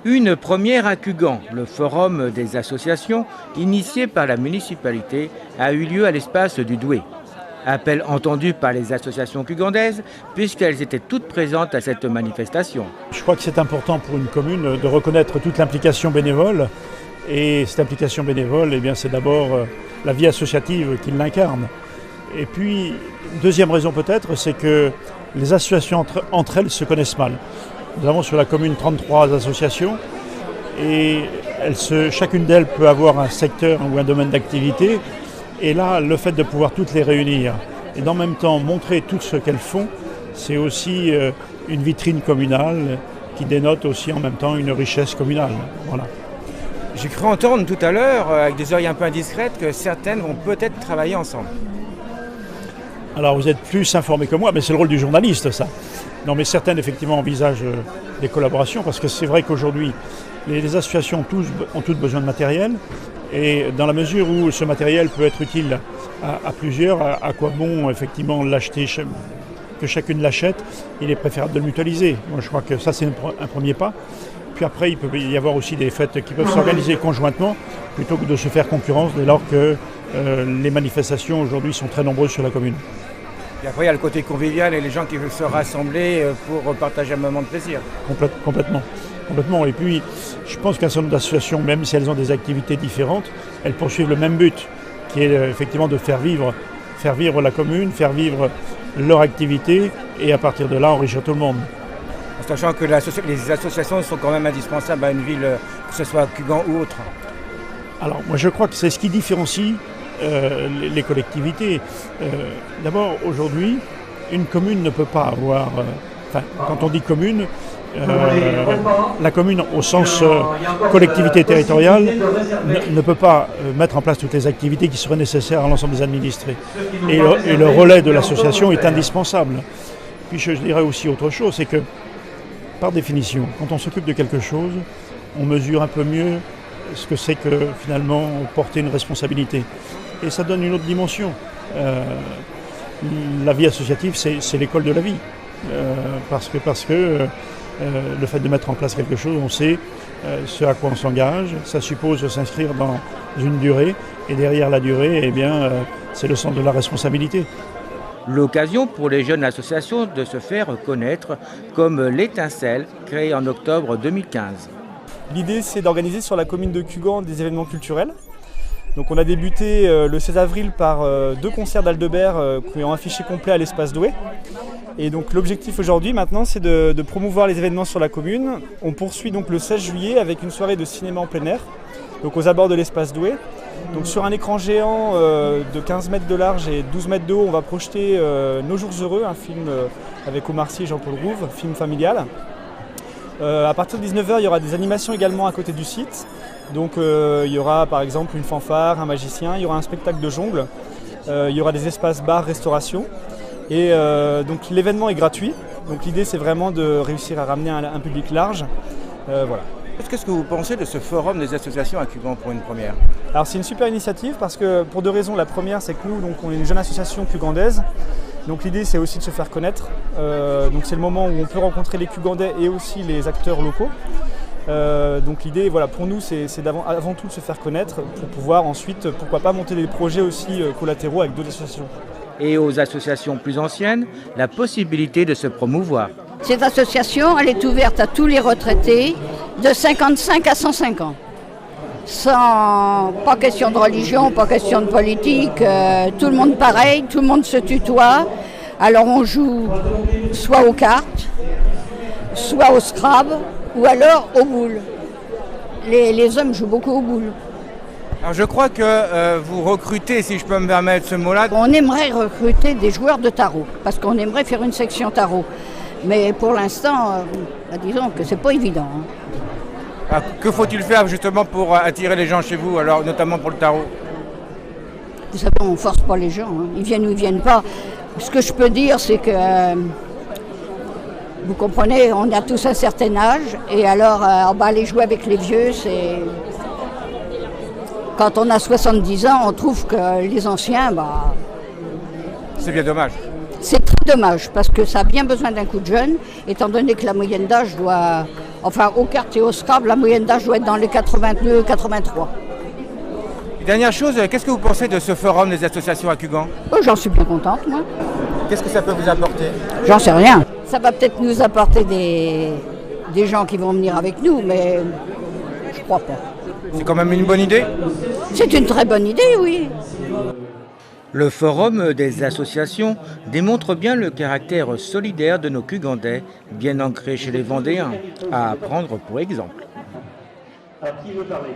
Une première à Cugan, le forum des associations, initié par la municipalité, a eu lieu à l'espace du Douai. Appel entendu par les associations cugandaises, puisqu'elles étaient toutes présentes à cette manifestation. Je crois que c'est important pour une commune de reconnaître toute l'implication bénévole. Et cette implication bénévole, eh bien, c'est d'abord la vie associative qui l'incarne. Et puis, deuxième raison peut-être, c'est que les associations entre elles se connaissent mal. Nous avons sur la commune 33 associations et chacune d'elles peut avoir un secteur ou un domaine d'activité. Et là, le fait de pouvoir toutes les réunir et en même temps montrer tout ce qu'elles font, c'est aussi une vitrine communale qui dénote aussi en même temps une richesse communale. Voilà. J'ai cru entendre tout à l'heure, avec des oreilles un peu indiscrètes, que certaines vont peut-être travailler ensemble. Alors vous êtes plus informés que moi, mais c'est le rôle du journaliste ça. Non mais certaines effectivement envisagent des collaborations parce que c'est vrai qu'aujourd'hui les associations ont toutes besoin de matériel et dans la mesure où ce matériel peut être utile à plusieurs, à quoi bon effectivement l'acheter, que chacune l'achète, il est préférable de le mutualiser. Moi je crois que ça c'est un premier pas. Puis après il peut y avoir aussi des fêtes qui peuvent s'organiser conjointement plutôt que de se faire concurrence dès lors que les manifestations aujourd'hui sont très nombreuses sur la commune. Et après, il y a le côté convivial et les gens qui veulent se rassembler pour partager un moment de plaisir. Complètement. Et puis, je pense qu'un certain nombre d'associations, même si elles ont des activités différentes, elles poursuivent le même but, qui est effectivement de faire vivre la commune, faire vivre leur activité et à partir de là, enrichir tout le monde. En sachant que les associations sont quand même indispensables à une ville, que ce soit Cugan ou autre. Alors, moi, je crois que c'est ce qui différencie les collectivités. D'abord, aujourd'hui, une commune ne peut pas avoir... quand on dit commune, la commune au sens collectivité territoriale ne peut pas mettre en place toutes les activités qui seraient nécessaires à l'ensemble des administrés. Et le relais de l'association est indispensable. Puis je dirais aussi autre chose, c'est que par définition, quand on s'occupe de quelque chose, on mesure un peu mieux ce que c'est que finalement porter une responsabilité. Et ça donne une autre dimension. La vie associative, c'est l'école de la vie. Parce que le fait de mettre en place quelque chose, on sait ce à quoi on s'engage. Ça suppose de s'inscrire dans une durée. Et derrière la durée, eh bien, c'est le sens de la responsabilité. L'occasion pour les jeunes associations de se faire connaître, comme l'Étincelle, créée en octobre 2015. L'idée, c'est d'organiser sur la commune de Cugan des événements culturels. Donc on a débuté le 16 avril par 2 concerts d'Aldebert qui ont affiché complet à l'espace Douai. Et donc l'objectif aujourd'hui maintenant c'est de promouvoir les événements sur la commune. On poursuit donc le 16 juillet avec une soirée de cinéma en plein air, donc aux abords de l'espace Douai. Donc sur un écran géant de 15 mètres de large et 12 mètres de haut, on va projeter Nos Jours Heureux, un film avec Omar Sy et Jean-Paul Rouve, film familial. À partir de 19h, il y aura des animations également à côté du site. Donc il y aura par exemple une fanfare, un magicien, il y aura un spectacle de jongle, il y aura des espaces bar, restauration. Et donc l'événement est gratuit. Donc l'idée c'est vraiment de réussir à ramener un public large. Voilà. Qu'est-ce que vous pensez de ce forum des associations à Cugan pour une première ? Alors c'est une super initiative parce que pour 2 raisons. La première c'est que nous donc, on est une jeune association cugandaise. Donc l'idée c'est aussi de se faire connaître. Donc c'est le moment où on peut rencontrer les Cugandais et aussi les acteurs locaux. Donc l'idée voilà, pour nous c'est avant tout de se faire connaître pour pouvoir ensuite pourquoi pas monter des projets aussi collatéraux avec d'autres associations. Et aux associations plus anciennes, la possibilité de se promouvoir. Cette association, elle est ouverte à tous les retraités de 55 à 105 ans. Pas question de religion, pas question de politique, tout le monde pareil, tout le monde se tutoie. Alors on joue soit aux cartes, soit au Scrabble, ou alors aux boules. Les hommes jouent beaucoup aux boules. Alors je crois que vous recrutez, si je peux me permettre ce mot-là. On aimerait recruter des joueurs de tarot, parce qu'on aimerait faire une section tarot. Mais pour l'instant, disons que c'est pas évident. Alors, que faut-il faire justement pour attirer les gens chez vous, alors notamment pour le tarot ? Vous savez, on ne force pas les gens, ils viennent ou ils viennent pas. Ce que je peux dire, c'est que, vous comprenez, on a tous un certain âge, et alors aller jouer avec les vieux, c'est... Quand on a 70 ans, on trouve que les anciens, c'est bien dommage. C'est très dommage parce que ça a bien besoin d'un coup de jeune, étant donné que la moyenne d'âge doit, enfin au kart et au Scrabble, la moyenne d'âge doit être dans les 82-83. Dernière chose, qu'est-ce que vous pensez de ce forum des associations à Cugan? Oh, j'en suis bien contente, moi. Qu'est-ce que ça peut vous apporter? J'en sais rien. Ça va peut-être nous apporter des gens qui vont venir avec nous, mais je crois pas. C'est quand même une bonne idée? C'est une très bonne idée, oui. Le forum des associations démontre bien le caractère solidaire de nos Cugandais, bien ancré chez les Vendéens, à prendre pour exemple. Alors, qui veut parler ?